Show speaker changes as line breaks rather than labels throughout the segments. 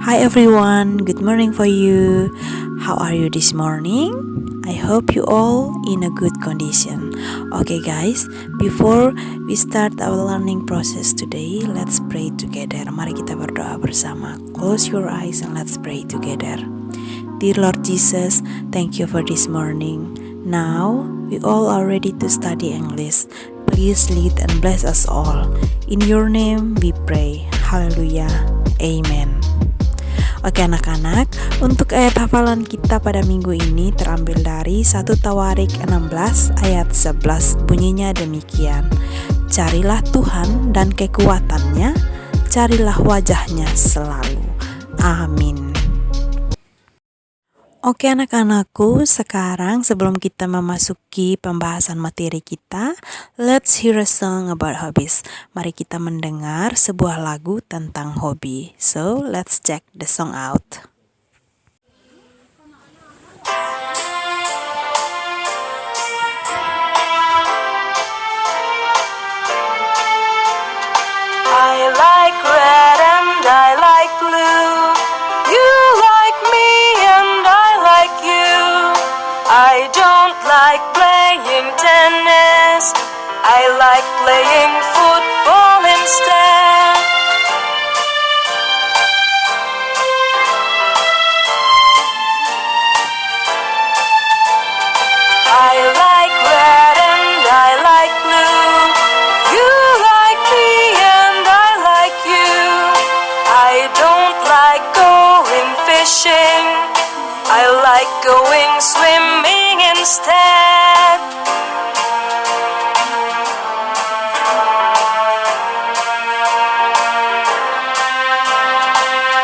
Hi everyone, good morning for you. How are you this morning? I hope you all in a good condition. Okay guys, before we start our learning process today, let's pray together. Mari kita berdoa bersama. Close your eyes and let's pray together. Dear Lord Jesus, thank you for this morning. Now, we all are ready to study English. Please lead and bless us all. In your name we pray. Hallelujah. Amen. Oke anak-anak, untuk ayat hafalan kita pada minggu ini terambil dari 1 Tawarik 16 ayat 11, bunyinya demikian. Carilah Tuhan dan kekuatannya, carilah wajahnya selalu. Amin. Oke anak-anakku, sekarang sebelum kita memasuki pembahasan materi kita, let's hear a song about hobbies. Mari kita mendengar sebuah lagu tentang hobi. So, let's check the song out.
I like red and I like blue. You like me and I like you. I don't like playing tennis. I like playing football instead. I like red and I like blue. You like me and I like you. I don't like going fishing. I like going swimming instead.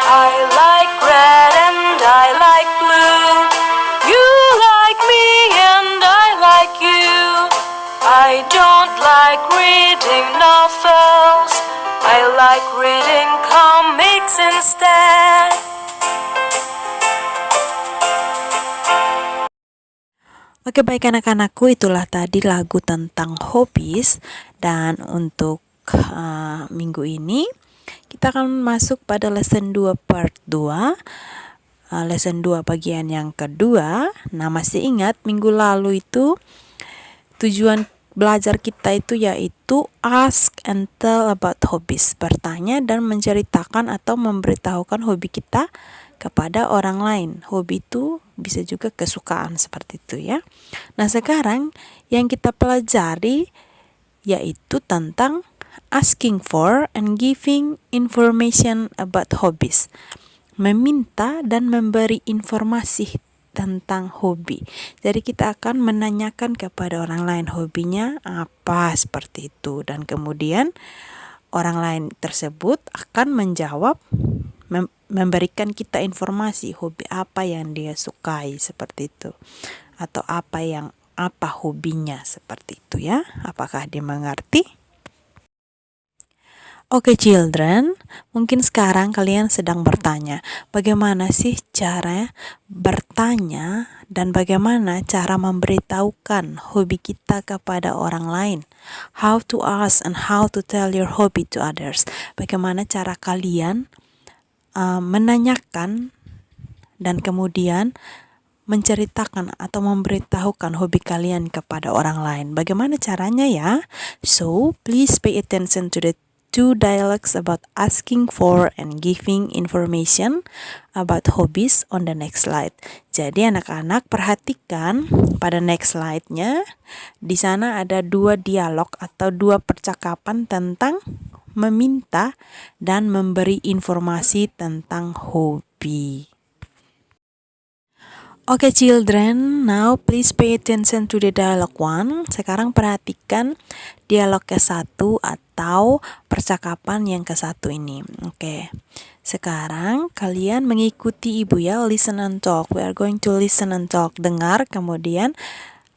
I like red and I like blue. You like me and I like you. I don't like reading novels. I like reading comics instead.
Oke baik anak-anakku, itulah tadi lagu tentang hobbies. Dan untuk minggu ini kita akan masuk pada lesson 2 part 2. Lesson 2 bagian yang kedua. Nah masih ingat minggu lalu itu tujuan belajar kita itu yaitu ask and tell about hobbies. Bertanya dan menceritakan atau memberitahukan hobi kita kepada orang lain. Hobi itu bisa juga kesukaan seperti itu ya. Nah sekarang yang kita pelajari yaitu tentang asking for and giving information about hobbies. Meminta dan memberi informasi tentang hobi. Jadi kita akan menanyakan kepada orang lain hobinya apa seperti itu. Dan kemudian orang lain tersebut akan menjawab, memberikan kita informasi hobi apa yang dia sukai seperti itu. Atau apa hobinya seperti itu ya. Apakah dia mengerti? Oke children, mungkin sekarang kalian sedang bertanya, bagaimana sih cara bertanya dan bagaimana cara memberitahukan hobi kita kepada orang lain? How to ask and how to tell your hobby to others. Bagaimana cara kalian menanyakan dan kemudian menceritakan atau memberitahukan hobi kalian kepada orang lain. Bagaimana caranya ya? So, please pay attention to the two dialogues about asking for and giving information about hobbies on the next slide. Jadi anak-anak perhatikan pada next slide-nya. Di sana ada 2 dialog atau 2 percakapan tentang meminta dan memberi informasi tentang hobi. Okay children, now please pay attention to the dialogue 1. Sekarang perhatikan dialog ke-1 atau percakapan yang ke-1 ini. Oke. Sekarang kalian mengikuti ibu ya, listen and talk. We are going to listen and talk. Dengar kemudian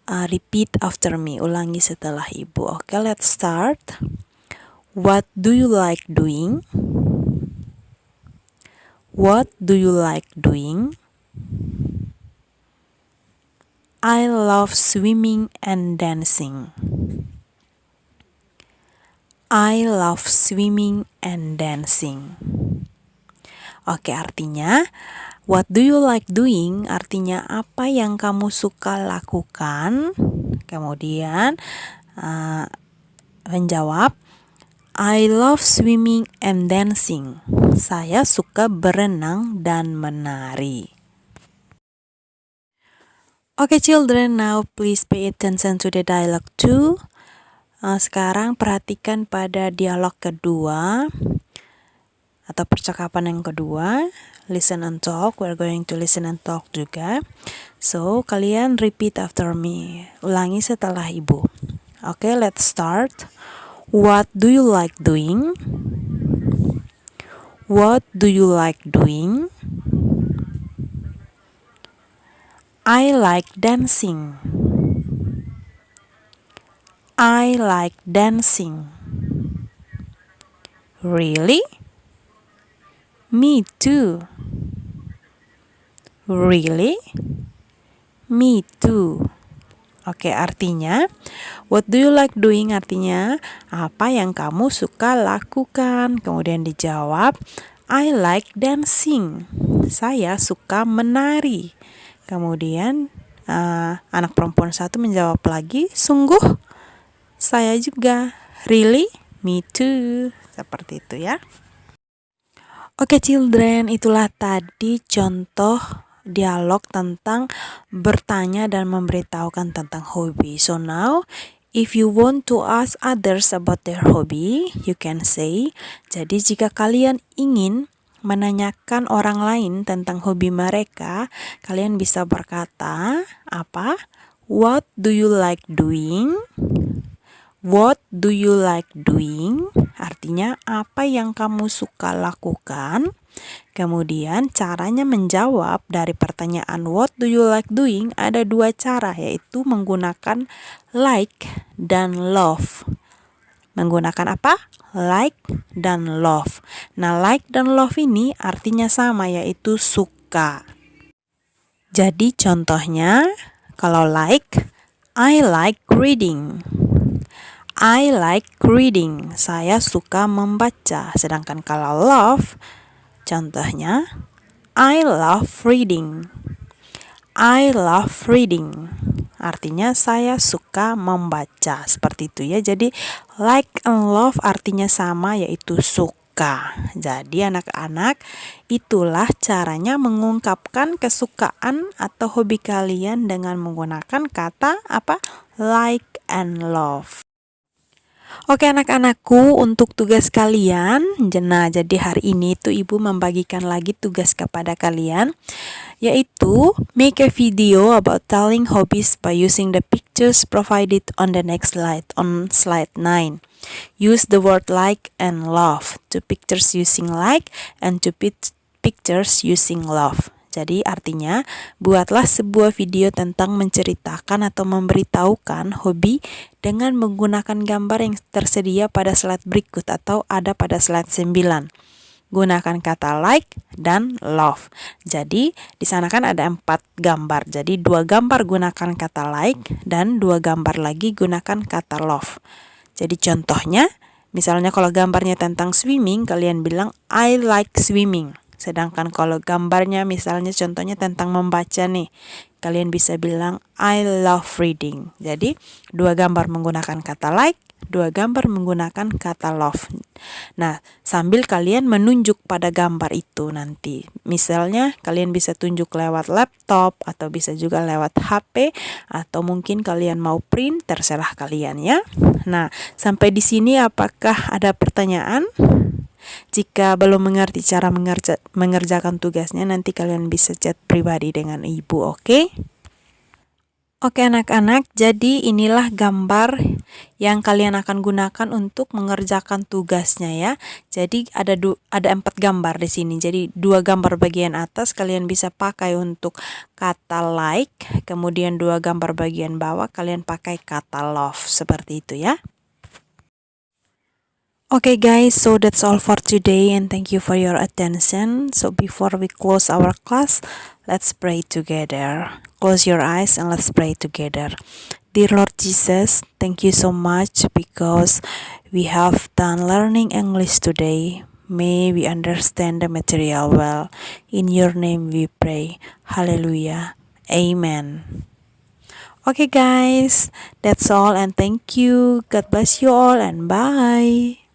repeat after me. Ulangi setelah ibu. Oke, let's start. What do you like doing? What do you like doing? I love swimming and dancing. I love swimming and dancing. Oke, artinya what do you like doing? Artinya apa yang kamu suka lakukan? Kemudian menjawab, I love swimming and dancing. Saya suka berenang dan menari. Okay, children, now please pay attention to the dialogue 2. Sekarang perhatikan pada dialog kedua atau percakapan yang kedua. Listen and talk. We're going to listen and talk juga. So, kalian repeat after me. Ulangi setelah ibu. Okay, let's start. What do you like doing? What do you like doing? I like dancing. I like dancing. Really? Me too. Really? Me too. Oke, artinya what do you like doing? Artinya apa yang kamu suka lakukan? Kemudian dijawab, I like dancing. Saya suka menari. Kemudian anak perempuan satu menjawab lagi, sungguh saya juga. Really? Me too. Seperti itu ya. Oke, children, itulah tadi contoh dialog tentang bertanya dan memberitahukan tentang hobi. So now, if you want to ask others about their hobby, you can say. Jadi jika kalian ingin menanyakan orang lain tentang hobi mereka, kalian bisa berkata apa? What do you like doing? What do you like doing? Artinya apa yang kamu suka lakukan? Kemudian caranya menjawab dari pertanyaan what do you like doing ada dua cara, yaitu menggunakan like dan love. Menggunakan apa? Like dan love. Nah, like dan love ini artinya sama, yaitu suka. Jadi contohnya, kalau like, I like reading. I like reading. Saya suka membaca. Sedangkan kalau love, contohnya, I love reading. I love reading. Artinya saya suka membaca. Seperti itu ya. Jadi like and love artinya sama, yaitu suka. Jadi anak-anak, itulah caranya mengungkapkan kesukaan atau hobi kalian dengan menggunakan kata apa? Like and love. Oke anak-anakku, untuk tugas kalian, jadi hari ini tuh ibu membagikan lagi tugas kepada kalian, yaitu make a video about telling hobbies by using the pictures provided on the next slide, on slide 9. Use the word like and love, to pictures using like and to pictures using love. Jadi artinya, buatlah sebuah video tentang menceritakan atau memberitahukan hobi dengan menggunakan gambar yang tersedia pada slide berikut atau ada pada slide 9. Gunakan kata like dan love. Jadi di sana kan ada 4 gambar. Jadi 2 gambar gunakan kata like dan 2 gambar lagi gunakan kata love. Jadi contohnya, misalnya kalau gambarnya tentang swimming, kalian bilang I like swimming. Sedangkan kalau gambarnya misalnya contohnya tentang membaca nih, kalian bisa bilang I love reading. Jadi 2 gambar menggunakan kata like, 2 gambar menggunakan kata love. Nah, sambil kalian menunjuk pada gambar itu nanti. Misalnya kalian bisa tunjuk lewat laptop atau bisa juga lewat HP atau mungkin kalian mau print, terserah kalian ya. Nah, sampai di sini apakah ada pertanyaan? Jika belum mengerti cara mengerjakan tugasnya, nanti kalian bisa chat pribadi dengan ibu, oke? Oke anak-anak, jadi inilah gambar yang kalian akan gunakan untuk mengerjakan tugasnya ya. Jadi ada 4 gambar di sini. Jadi 2 gambar bagian atas kalian bisa pakai untuk kata like, kemudian 2 gambar bagian bawah kalian pakai kata love, seperti itu ya. Okay guys, so that's all for today and thank you for your attention. So before we close our class, let's pray together. Close your eyes and let's pray together. Dear Lord Jesus, thank you so much because we have done learning English today. May we understand the material well. In your name we pray. Hallelujah. Amen. Okay guys, that's all and thank you. God bless you all and bye.